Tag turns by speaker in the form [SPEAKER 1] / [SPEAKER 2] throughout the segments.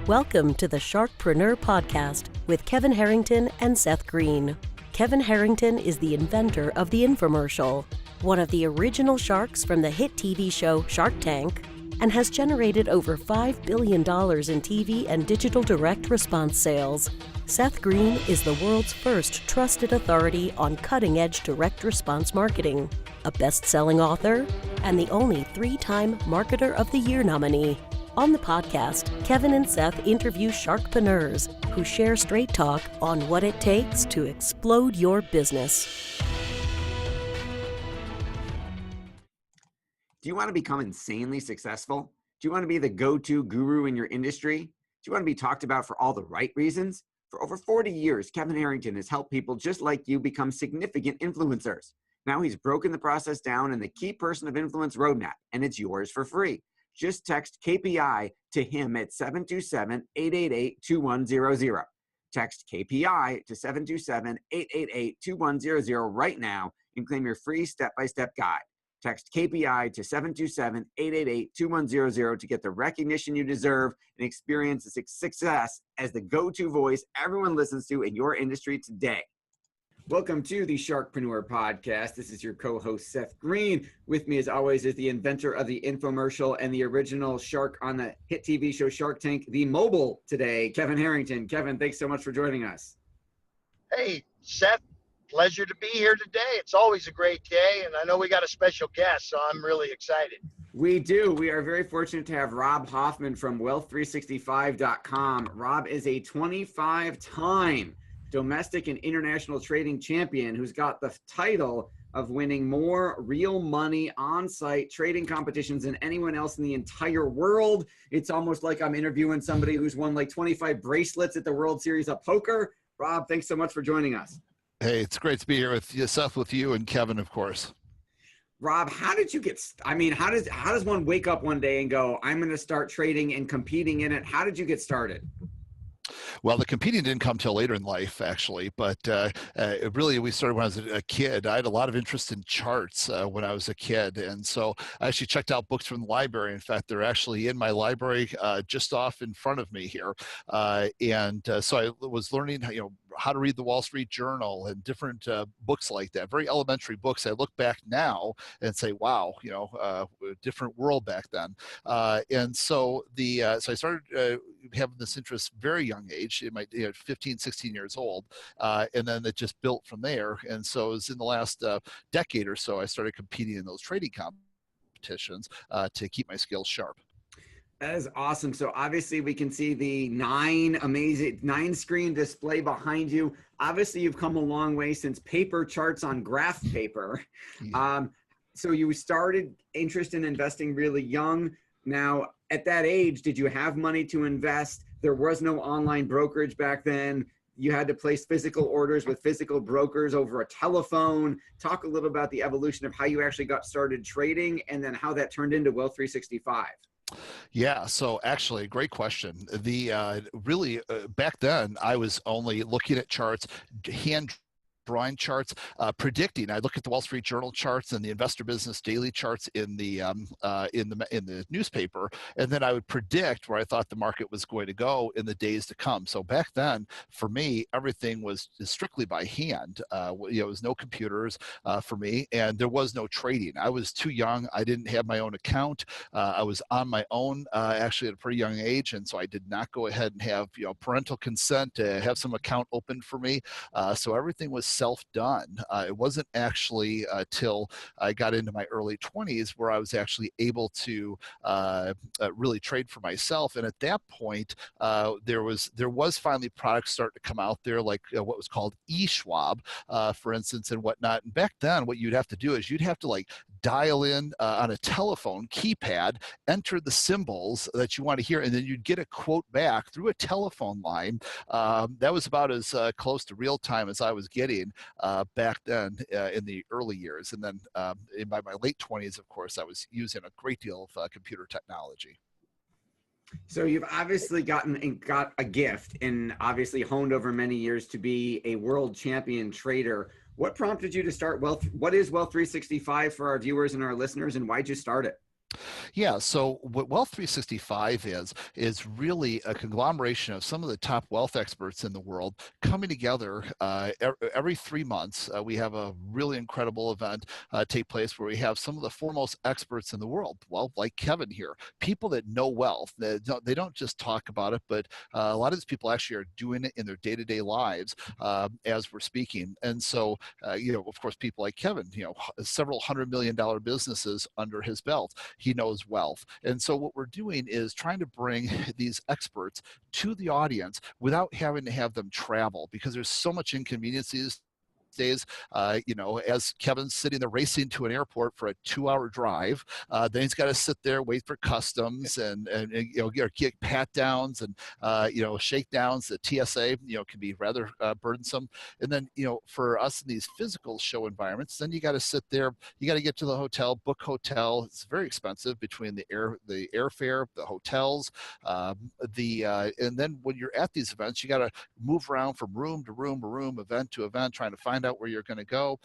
[SPEAKER 1] Welcome to the SharkPreneur podcast with Kevin Harrington and Seth Green. Kevin Harrington is the inventor of the infomercial, one of the original sharks from the hit TV show Shark Tank, and has generated over $5 billion in TV and digital direct response sales. Seth Green is the world's first trusted authority on cutting-edge direct response marketing, a best-selling author, and the only 3-time Marketer of the Year nominee. On the podcast, Kevin and Seth interview sharkpreneurs who share straight talk on what it takes to explode your business.
[SPEAKER 2] Do you want to become insanely successful? Do you want to be the go-to guru in your industry? Do you want to be talked about for all the right reasons? For over 40 years, Kevin Harrington has helped people just like you become significant influencers. Now he's broken the process down in the Key Person of Influence Roadmap, and it's yours for free. Just text KPI to him at 727-888-2100. Text KPI to 727-888-2100 right now and claim your free step-by-step guide. Text KPI to 727-888-2100 to get the recognition you deserve and experience the success as the go-to voice everyone listens to in your industry today. Welcome to the SharkPreneur podcast. This is your co-host, Seth Green. With me, as always, is the inventor of the infomercial and the original shark on the hit TV show Shark Tank, the mobile today, Kevin Harrington. Kevin, thanks so much for joining us.
[SPEAKER 3] Hey, Seth, pleasure to be here today. It's always a great day, and I know we got a special guest, so I'm really excited.
[SPEAKER 2] We do. We are very fortunate to have Rob Hoffman from Wealth365.com. Rob is a 25-time domestic and international trading champion who's got the title of winning more real money on-site trading competitions than anyone else in the entire world. It's almost like I'm interviewing somebody who's won like 25 bracelets at the World Series of Poker. Rob, thanks so much for joining us.
[SPEAKER 4] Hey, it's great to be here with you, Seth, with you and Kevin, of course.
[SPEAKER 2] Rob, how did you get, how does one wake up one day and go, I'm going to start trading and competing in it? How did you get started?
[SPEAKER 4] Well, the competing didn't come till later in life, actually, but really we started when I was a kid. I had a lot of interest in charts when I was a kid, and so I actually checked out books from the library. In fact, they're actually in my library just off in front of me here, so I was learning, how to read the Wall Street Journal and different books like that. Very elementary books. I look back now and say, wow, different world back then. So I started having this interest very young age, in my 15, 16 years old, and then it just built from there. And so it was in the last decade or so I started competing in those trading competitions to keep my skills sharp.
[SPEAKER 2] That is awesome. So obviously we can see the 9-screen display behind you. Obviously you've come a long way since paper charts on graph paper. So you started interest in investing really young. Now at that age, did you have money to invest? There was no online brokerage back then. You had to place physical orders with physical brokers over a telephone. Talk a little about the evolution of how you actually got started trading and then how that turned into Wealth 365.
[SPEAKER 4] Yeah, so actually, great question. Back then, I was only looking at charts, hand drawing charts, predicting. I look at the Wall Street Journal charts and the Investor Business Daily charts in the newspaper, and then I would predict where I thought the market was going to go in the days to come. So back then, for me, everything was strictly by hand. It was no computers for me, and there was no trading. I was too young. I didn't have my own account. I was on my own actually at a pretty young age, and so I did not go ahead and have parental consent to have some account opened for me. So everything was self-done. It wasn't actually till I got into my early 20s where I was actually able to really trade for myself. And at that point, there was finally products starting to come out there, like what was called eSchwab, for instance, and whatnot. And back then, what you'd have to do is you'd have to dial in on a telephone keypad, enter the symbols that you want to hear, and then you'd get a quote back through a telephone line. That was about as close to real time as I was getting back then in the early years. And then by my late 20s, of course, I was using a great deal of computer technology.
[SPEAKER 2] So you've obviously got a gift and obviously honed over many years to be a world champion trader. What prompted you to start Wealth? What is Wealth 365 for our viewers and our listeners, and why'd you start it?
[SPEAKER 4] Yeah, so what Wealth 365 is really a conglomeration of some of the top wealth experts in the world coming together every 3 months. We have a really incredible event take place where we have some of the foremost experts in the world, well, like Kevin here, people that know wealth. They don't just talk about it, but a lot of these people actually are doing it in their day-to-day lives as we're speaking. And so, of course, people like Kevin, several $100 million businesses under his belt. He knows wealth. And so what we're doing is trying to bring these experts to the audience without having to have them travel, because there's so much inconvenience these days. As Kevin's sitting there racing to an airport for a 2-hour drive, then he's got to sit there, wait for customs and get pat downs and shakedowns. The TSA can be rather burdensome. And then for us in these physical show environments, then you got to sit there, you got to get to the hotel, book hotel. It's very expensive between the airfare, the hotels, and then when you're at these events, you got to move around from room to room to room, event to event, trying to find out where you're going to go.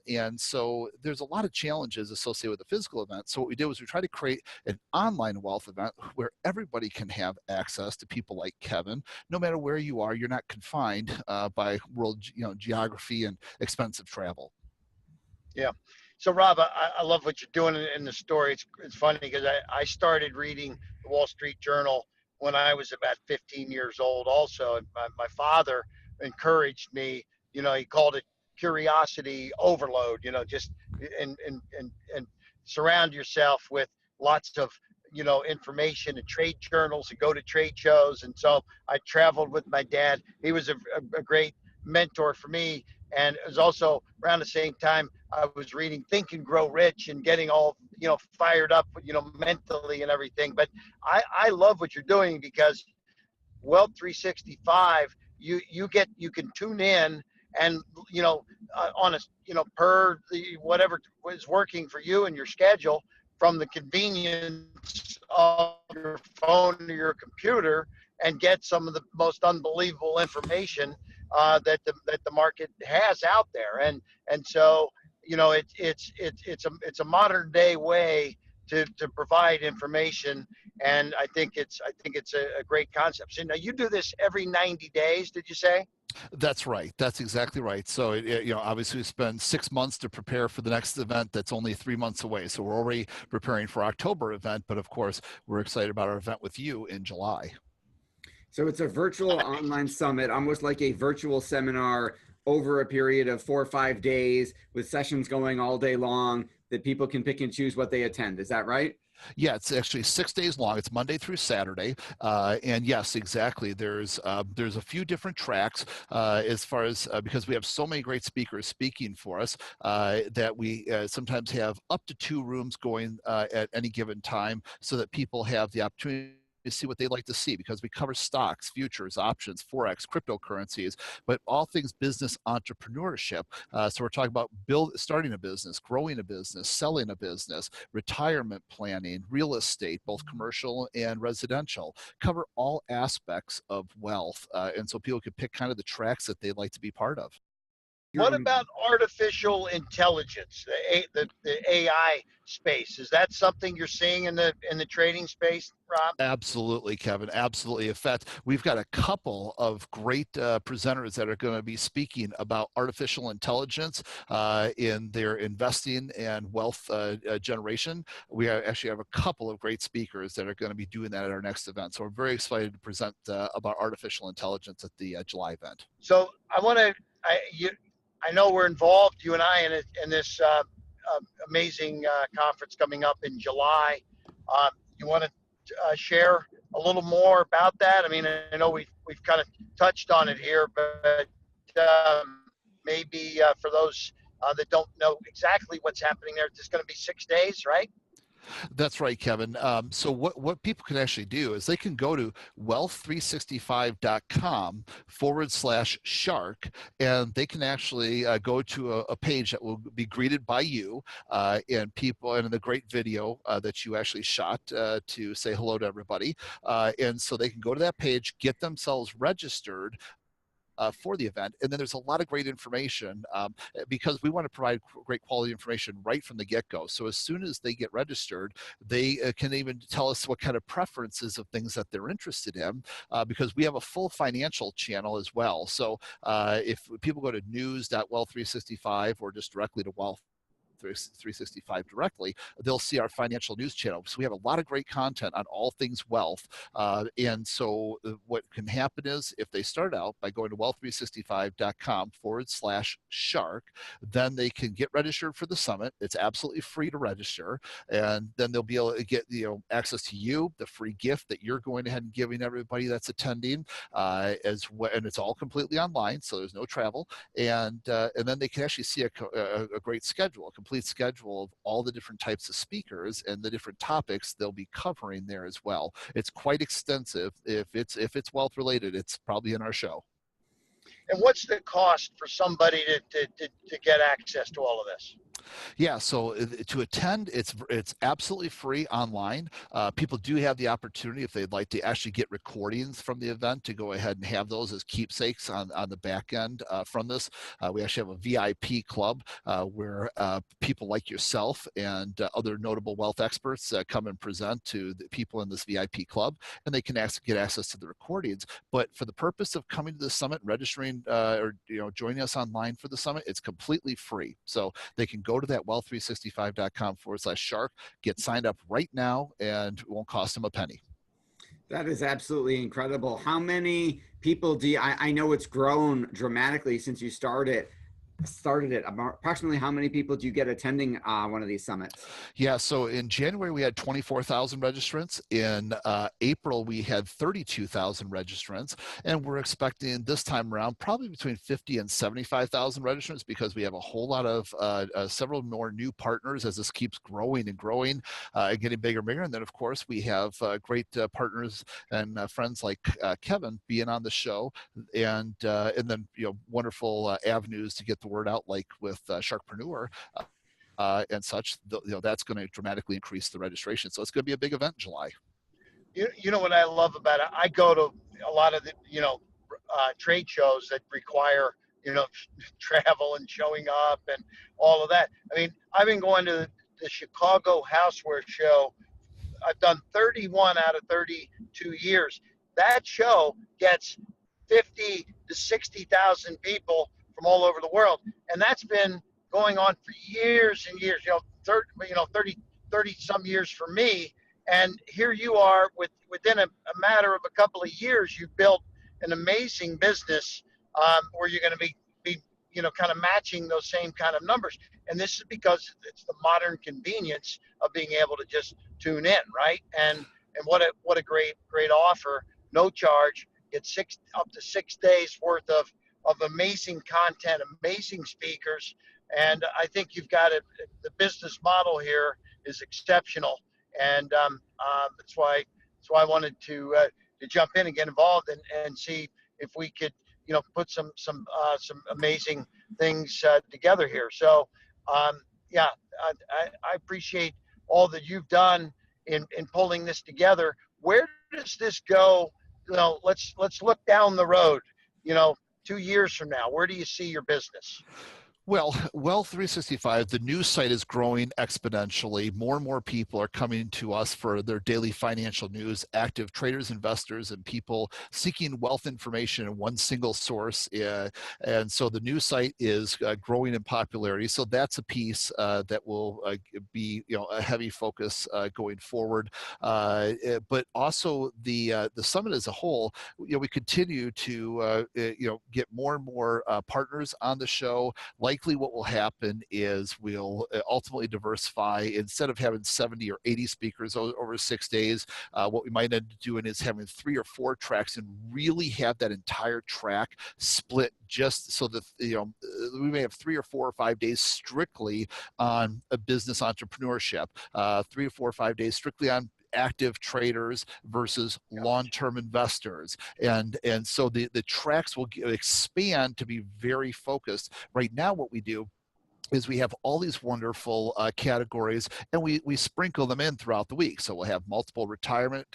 [SPEAKER 4] And so there's a lot of challenges associated with the physical event. So what we did was we tried to create an online wealth event where everybody can have access to people like Kevin. No matter where you are, you're not confined by world geography and expensive travel.
[SPEAKER 3] Yeah. So Rob, I love what you're doing in the story. It's funny because I started reading the Wall Street Journal when I was about 15 years old also. And my father encouraged me, he called it curiosity overload, just and surround yourself with lots of, information and trade journals and go to trade shows. And so I traveled with my dad. He was a great mentor for me. And it was also around the same time I was reading Think and Grow Rich and getting all, fired up, mentally and everything. But I love what you're doing because Wealth 365, you can tune in and, on a, per the, whatever is working for you and your schedule from the convenience of your phone or your computer and get some of the most unbelievable information that the market has out there. And so, it's a modern day way to provide information. And I think it's a great concept. So now you do this every 90 days, did you say?
[SPEAKER 4] That's right. That's exactly right. So, obviously we spend 6 months to prepare for the next event that's only 3 months away. So we're already preparing for October event, but of course we're excited about our event with you in July.
[SPEAKER 2] So it's a virtual online summit, almost like a virtual seminar over a period of 4 or 5 days with sessions going all day long that people can pick and choose what they attend. Is that right?
[SPEAKER 4] Yeah, it's actually 6 days long. It's Monday through Saturday, and yes, exactly. There's a few different tracks as far as because we have so many great speakers speaking for us that we sometimes have up to 2 rooms going at any given time, so that people have the opportunity to see what they'd like to see, because we cover stocks, futures, options, forex, cryptocurrencies, but all things business entrepreneurship. So we're talking about starting a business, growing a business, selling a business, retirement planning, real estate, both commercial and residential. Cover all aspects of wealth, and so people can pick kind of the tracks that they'd like to be part of.
[SPEAKER 3] What about artificial intelligence, the AI space? Is that something you're seeing in the trading space, Rob?
[SPEAKER 4] Absolutely, Kevin. Absolutely. In fact, we've got a couple of great presenters that are going to be speaking about artificial intelligence in their investing and wealth generation. We actually have a couple of great speakers that are going to be doing that at our next event. So we're very excited to present about artificial intelligence at the July event.
[SPEAKER 3] So I know we're involved, you and I, in this amazing conference coming up in July. You want to share a little more about that? I mean, I know we've kind of touched on it here, but maybe for those that don't know exactly what's happening there, it's going to be 6 days, right?
[SPEAKER 4] That's right, Kevin. So what people can actually do is they can go to wealth365.com/shark, and they can actually go to a page that will be greeted by you and people, and the great video that you actually shot to say hello to everybody. And so they can go to that page, get themselves registered for the event. And then there's a lot of great information because we want to provide great quality information right from the get-go. So as soon as they get registered, they can even tell us what kind of preferences of things that they're interested in, because we have a full financial channel as well. So if people go to news.wealth365 or just directly to Wealth 365 directly, they'll see our financial news channel. So we have a lot of great content on all things wealth. And so what can happen is if they start out by going to wealth365.com/shark, then they can get registered for the summit. It's absolutely free to register. And then they'll be able to get access to you, the free gift that you're going ahead and giving everybody that's attending, as well, and it's all completely online, so there's no travel. And then they can actually see a great schedule, a complete schedule of all the different types of speakers and the different topics they'll be covering there as well. It's quite extensive. If it's wealth related, it's probably in our show.
[SPEAKER 3] And what's the cost for somebody to get access to all of this?
[SPEAKER 4] Yeah, so to attend, it's absolutely free online. People do have the opportunity, if they'd like to actually get recordings from the event, to go ahead and have those as keepsakes on the back end from this. We actually have a VIP club where people like yourself and other notable wealth experts come and present to the people in this VIP club, and they can get access to the recordings. But for the purpose of coming to the summit, registering or joining us online for the summit, it's completely free. So they can go to that wealth365.com/shark, get signed up right now, and it won't cost them a penny.
[SPEAKER 2] That is absolutely incredible. How many people do you, I know it's grown dramatically since you started it. Approximately how many people do you get attending one of these summits?
[SPEAKER 4] Yeah, so in January we had 24,000 registrants. In April we had 32,000 registrants, and we're expecting this time around probably between 50 and 75,000 registrants, because we have a whole lot of several more new partners as this keeps growing and growing and getting bigger and bigger. And then of course we have great partners and friends like Kevin being on the show, and then wonderful avenues to get the word out, like with SharkPreneur and such. That's going to dramatically increase the registration. So it's going to be a big event in July.
[SPEAKER 3] You know what I love about it? I go to a lot of the trade shows that require travel and showing up and all of that. I mean, I've been going to the Chicago Houseware Show. I've done 31 out of 32 years. That show gets 50 to 60,000 people from all over the world, and that's been going on for years and years. 30 some years for me, and here you are within a matter of a couple of years, you've built an amazing business where you're going to be kind of matching those same kind of numbers. And this is because it's the modern convenience of being able to just tune in, right? And what a great offer, no charge. It's up to 6 days worth of amazing content, amazing speakers, and I think you've got the business model here is exceptional, and that's why I wanted to jump in and get involved and see if we could put some amazing things together here. So yeah, I appreciate all that you've done in pulling this together. Where does this go? Let's look down the road. 2 years from now, where do you see your business?
[SPEAKER 4] Well, Wealth 365, the news site is growing exponentially. More and more people are coming to us for their daily financial news, active traders, investors, and people seeking wealth information in one single source. And so the news site is growing in popularity. So that's a piece that will be a heavy focus going forward. But also the summit as a whole, we continue to get more and more partners on the show. Likely what will happen is we'll ultimately diversify. Instead of having 70 or 80 speakers over 6 days, what we might end up doing is having 3 or 4 tracks and really have that entire track split, just so that we may have 3 or 4 or 5 days strictly on a business entrepreneurship, 3 or 4 or 5 days strictly on active traders versus long-term investors, and so the tracks will expand to be very focused. Right now what we do is we have all these wonderful categories, and we sprinkle them in throughout the week. So we'll have multiple retirement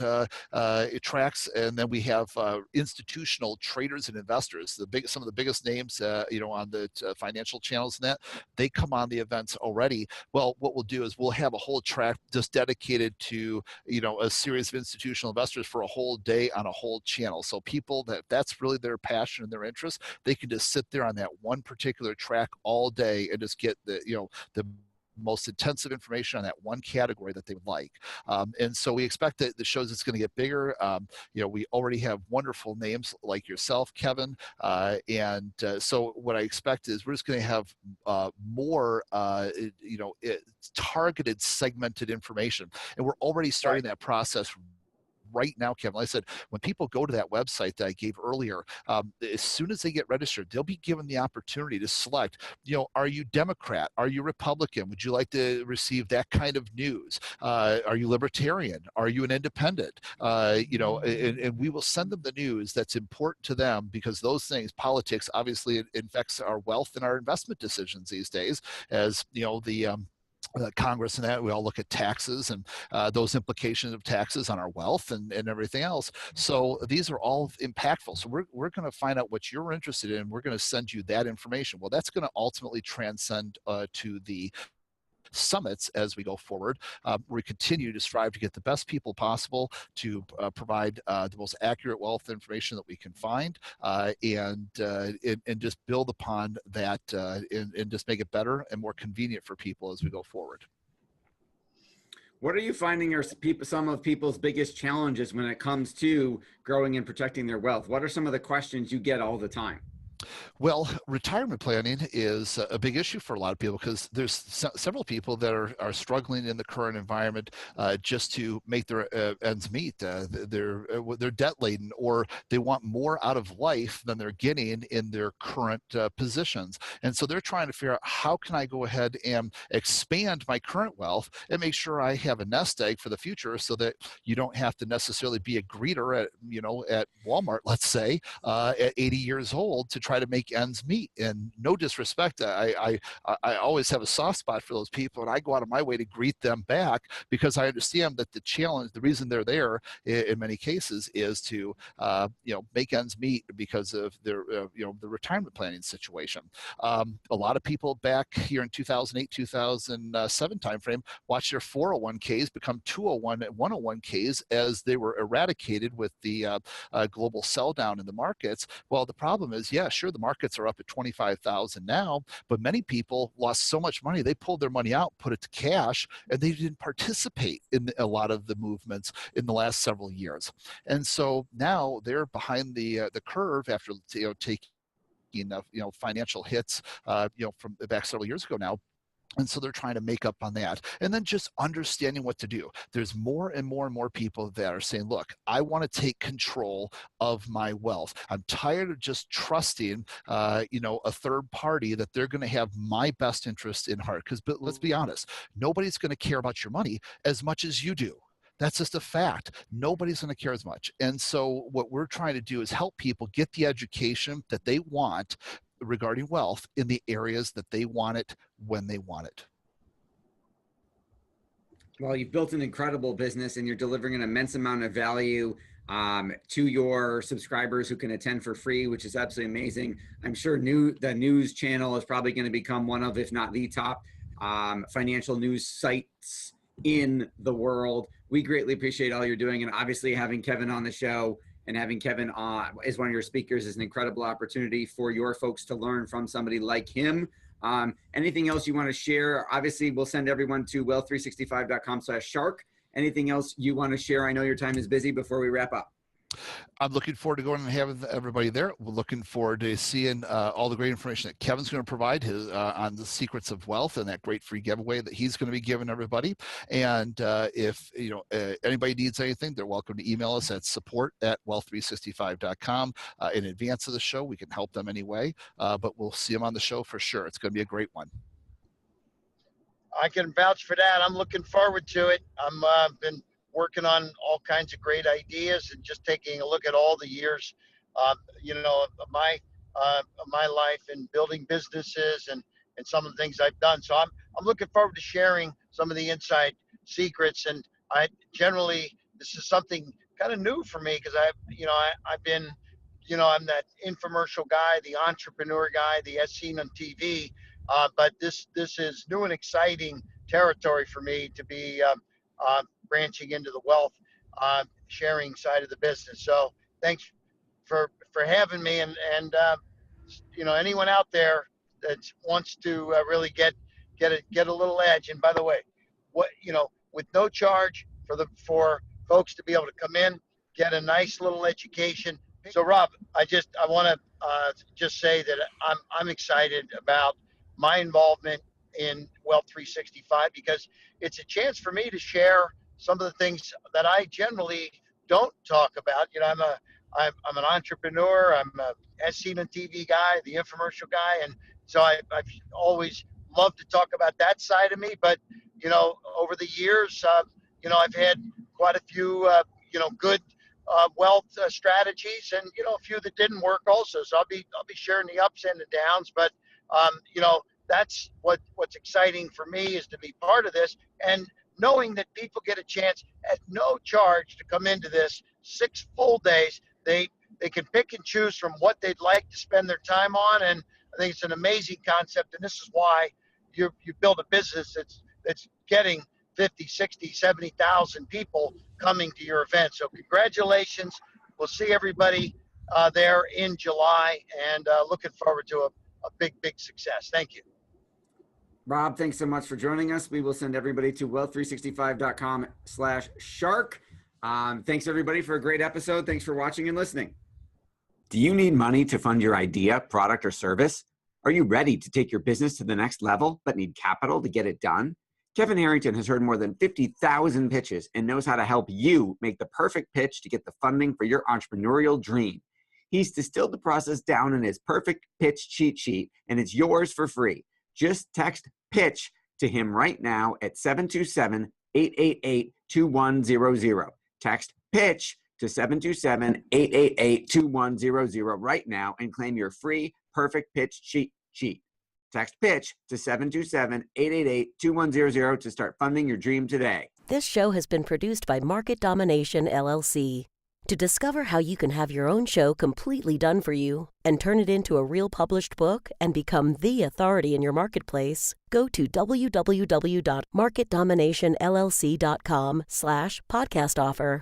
[SPEAKER 4] tracks, and then we have institutional traders and investors. Some of the biggest names, on the financial channels and that, they come on the events already. Well, what we'll do is we'll have a whole track just dedicated to a series of institutional investors for a whole day on a whole channel. So people that's really their passion and their interest, they can just sit there on that one particular track all day and just get the most intensive information on that one category that they would like. And so we expect that the shows it's going to get bigger. We already have wonderful names like yourself, Kevin. So what I expect is we're just going to have more, targeted, segmented information. And we're already starting that process right now, Kevin. Like I said, when people go to that website that I gave earlier, as soon as they get registered, they'll be given the opportunity to select, are you Democrat? Are you Republican? Would you like to receive that kind of news? Are you Libertarian? Are you an independent? And we will send them the news that's important to them, because those things, politics, obviously it affects our wealth and our investment decisions these days, as Congress and that, we all look at taxes and those implications of taxes on our wealth and everything else. So these are all impactful. So we're going to find out what you're interested in. We're going to send you that information. Well, that's going to ultimately transcend to the summits as we go forward. We continue to strive to get the best people possible to provide the most accurate wealth information that we can find, and just build upon that, and just make it better and more convenient for people as we go forward.
[SPEAKER 2] What are you finding are some of people's biggest challenges when it comes to growing and protecting their wealth? What are some of the questions you get all the time?
[SPEAKER 4] Well, retirement planning is a big issue for a lot of people, because there's several people that are struggling in the current environment just to make their ends meet. They're debt laden, or they want more out of life than they're getting in their current positions. And so they're trying to figure out, how can I go ahead and expand my current wealth and make sure I have a nest egg for the future, so that you don't have to necessarily be a greeter at Walmart, let's say, at 80 years old to try to make ends meet. And no disrespect, I always have a soft spot for those people, and I go out of my way to greet them back, because I understand that the challenge, the reason they're there in many cases, is to make ends meet because of their the retirement planning situation. A lot of people back here in 2008, 2007 timeframe watched their 401ks become 201 and 101ks as they were eradicated with the global sell down in the markets. Well, the problem is, yeah, sure, the markets are up at 25,000 now, but many people lost so much money, they pulled their money out, put it to cash, and they didn't participate in a lot of the movements in the last several years. And so now they're behind the curve after taking financial hits from back several years ago now. And so they're trying to make up on that. And then just understanding what to do. There's more and more and more people that are saying, look, I want to take control of my wealth. I'm tired of just trusting, a third party that they're going to have my best interest in heart. But let's be honest, nobody's going to care about your money as much as you do. That's just a fact. Nobody's going to care as much. And so what we're trying to do is help people get the education that they want regarding wealth in the areas that they want it, when they want it.
[SPEAKER 2] Well, you've built an incredible business, and you're delivering an immense amount of value to your subscribers who can attend for free, which is absolutely amazing. I'm sure the news channel is probably going to become one of, if not the top financial news sites in the world. We greatly appreciate all you're doing, and obviously having Kevin on the show and having Kevin as one of your speakers is an incredible opportunity for your folks to learn from somebody like him. Anything else you want to share? Obviously, we'll send everyone to wealth365.com/shark. Anything else you want to share? I know your time is busy before we wrap up.
[SPEAKER 4] I'm looking forward to going and having everybody there. We're looking forward to seeing all the great information that Kevin's going to provide on the secrets of wealth and that great free giveaway that he's going to be giving everybody. And if anybody needs anything, they're welcome to email us at support@wealth365.com. In advance of the show, we can help them anyway. But we'll see them on the show for sure. It's going to be a great one.
[SPEAKER 3] I can vouch for that. I'm looking forward to it. I've been working on all kinds of great ideas and just taking a look at all the years, of my life in building businesses and and some of the things I've done. So I'm looking forward to sharing some of the inside secrets. And I generally, this is something kind of new for me because I've been, I'm that infomercial guy, the entrepreneur guy, the as seen on TV. But this is new and exciting territory for me to be branching into the wealth sharing side of the business. So thanks for having me, and anyone out there that wants to really get a little edge. And by the way, with no charge for folks to be able to come in, get a nice little education. So Rob, I want to just say that I'm excited about my involvement in Wealth 365 because it's a chance for me to share some of the things that I generally don't talk about. I'm an entrepreneur. I'm a as seen on TV guy, the infomercial guy, and so I've always loved to talk about that side of me. But over the years, I've had quite a few good wealth strategies, and a few that didn't work also. So I'll be sharing the ups and the downs. But that's what's exciting for me is to be part of this, and knowing that people get a chance at no charge to come into this 6 full days. They can pick and choose from what they'd like to spend their time on, and I think it's an amazing concept. And this is why you build a business that's getting 50, 60, 70,000 people coming to your event. So congratulations. We'll see everybody there in July, and looking forward to a big success. Thank you.
[SPEAKER 2] Rob, thanks so much for joining us. We will send everybody to wealth365.com/shark. Thanks everybody for a great episode. Thanks for watching and listening.
[SPEAKER 5] Do you need money to fund your idea, product, or service? Are you ready to take your business to the next level but need capital to get it done? Kevin Harrington has heard more than 50,000 pitches and knows how to help you make the perfect pitch to get the funding for your entrepreneurial dream. He's distilled the process down in his perfect pitch cheat sheet, and it's yours for free. Just text PITCH to him right now at 727-888-2100. Text PITCH to 727-888-2100 right now and claim your free perfect pitch cheat sheet. Text PITCH to 727-888-2100 to start funding your dream today.
[SPEAKER 1] This show has been produced by Market Domination, LLC. To discover how you can have your own show completely done for you and turn it into a real published book and become the authority in your marketplace, go to www.marketdominationllc.com/podcast offer.